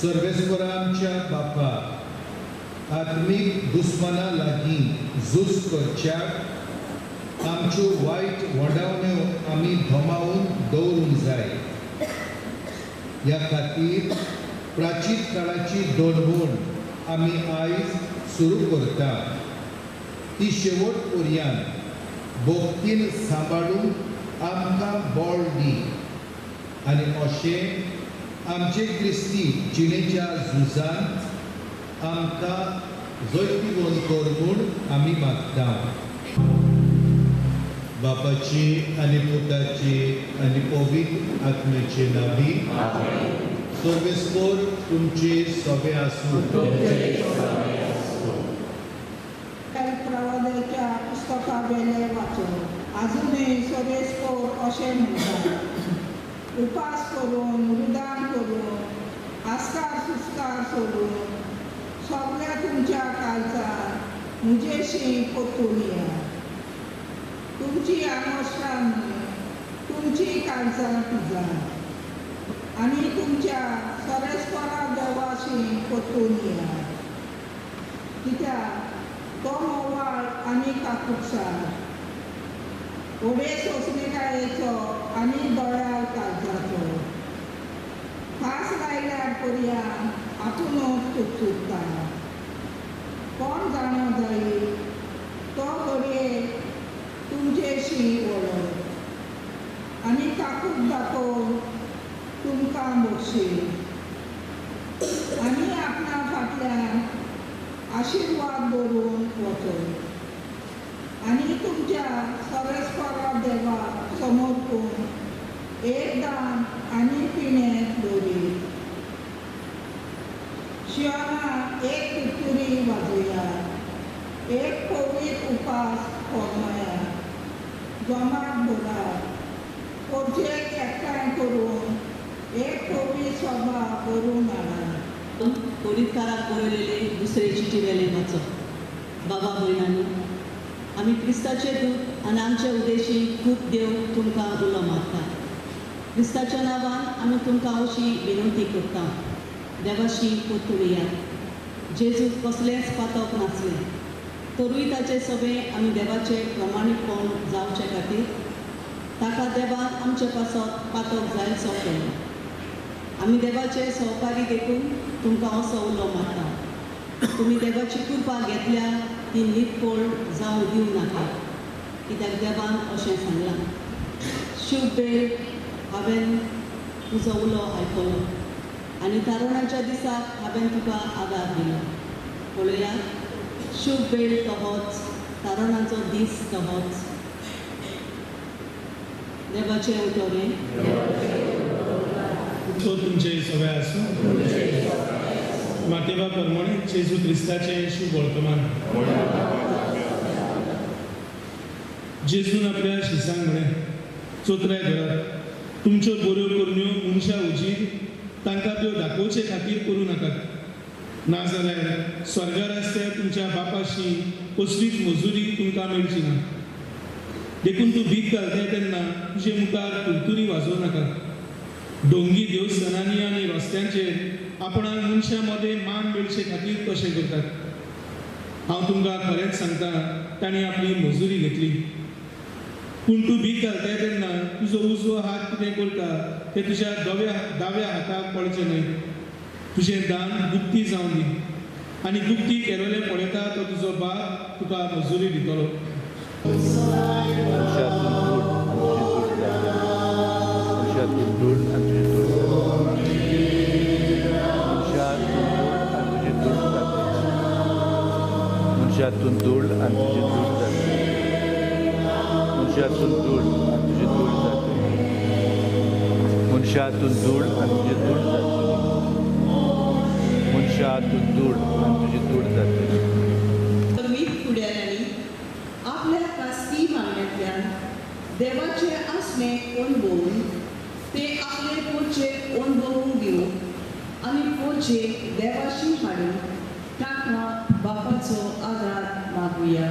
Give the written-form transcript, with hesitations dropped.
सर्वेस्परांच्या बापा आत्मीक दुस्माना लागीं झूज करच्याक आमच्यो वायट वडावण्यो आमी धोमावून दवरूंक जाय. ह्या खातीर प्राचीन काळाची दोडवण आमी आयज सुरू करता. ती शेवट पर्यंत भोगतीन सांबाळूंक आमकां बळ दी आनी अशें आमचे क्रिस्ती जिणेच्या झुजांत आमकां जैतिवंत कर म्हूण आमी मागता. बापाची आनी पुताची आनी पवित्र आत्म्याचे नांवी. सर्वेस्पर तुमचे सोबे आसूं. प्रवादाच्या पुस्तका वेले वाचून आजुनूय सर्वेस्पर अशें म्हणटा. उपास करून रुदान करून आस्कार सुस्कार सोडून सगळ्या तुमच्या काळजात म्हजेशी परतून या. तुमची आमोशां तुमची काळजां तुजात आनी तुमच्या सर्वेस्परा देवाशी परतून या. कित्याक तो मोवाळ आनी काकुटसार ओडे सोंसणेकायेचो आनी दोळ्यार काळजाचो खास लायल्यार पर्यंत आपुणूच चुकचुकता. कोण जाणो जायी तो घडये तुमचेशी वळख आनी काकूट दाखोवन तुमकां मोगशील आनी आपणा फाटल्यान आशिर्वाद दवरून वचत आनी तुमच्या सर्वेस्परा देवा समोर एक दान आनी पिणें दवरीत. शिवाना एक तुतुरी वाजोया. एक पवित्र उपास फर्माया. जमात भरात. पोरचेक एकठांय करून एक पवित्र सभा भरून हाडात. कोरिंथकाराक बरयलेले दुसरे चिठी वेले वाचप. बाबा भयणांनी, आमी क्रिस्ताचे दूत आनी आमचे उद्देशी खूब देव तुमकां उलो मारता. क्रिस्ताच्या नांवान आमी तुमकां अशी विनंती करता. देवाशी परतून येयात. जेजूक कसलेंच पातक नासलें, तरूय ताचे सभे आमी देवाचे प्रमाणीकपण जावचे खातीर ताका देवान आमचे पासत पातक जायचो केलो. आमी देवाचे सहकारी देखून तुमकां असो उलो मारता. तुमी देवाची कृपा घेतल्या ती नितफळ जावं दिवं नाका. कित्याक देवान अशें सांगलां, शुभ वेळ हांवें तुजो उलो आयकलो आनी तारुणाच्या दिसाक हांवें तुका आदार दिलो. पळयात, शुभ वेळ तोच, तारुणाचो दीस तोच. देवाचें उतोरें तुमचे सगळे आसूं. मातेवा प्रमाणे जेजू क्रिस्ताचे शुभ वर्तमान. जेजून आपल्या शिसांक म्हळें, चोत्राय घरात तुमच्यो बऱ्यो करण्यो मनशां उजीर तांकां त्यो दाखोवचे खातीर करूं नाकात. नाजाल्यार स्वर्गार आसत्या तुमच्या बापाशी कसलीच मजुरी तुमकां मेळची ना. देखून तूं भीक घालता तेन्ना तुजे मुखार तुरतुरी वाजोवं नाका. डोंगी देवस्थानांनी आनी रस्त्यांचेर आपणाक मनशां मदें मान मेळचे खातीर कशें करतात. हांव तुमकां खरेंच सांगता, तांणी आपली मजुरी घेतली. पूण तूं भीक घालता तेन्ना तुजो उजवो हात कितें करता तें तुज्या दाव्या हाताक पडचें न्हय. तुजें दान गुप्ती जावं दी आनी गुप्ती केलोलें पळयता तो तुजो बाप तुका मजुरी दितलो. मनशातून धूळ आणि तुझे धूळ जाते. मनशातून धूळ आणि तुझे धूळ जाते. मनशातून धूळ आणि तुझे धूळ जाते. मनशातून धूळ आणि तुझे धूळ जाते. मीठ फुड्याऱ्यांनी आपल्या खासगी मागण्यांतल्यान देवाचे आसणे अणभवून ते आपले पोचे अणभवूंक दिवंक आनी पोचे देवाशी हाडून ताका बापाचो आदार मागुया.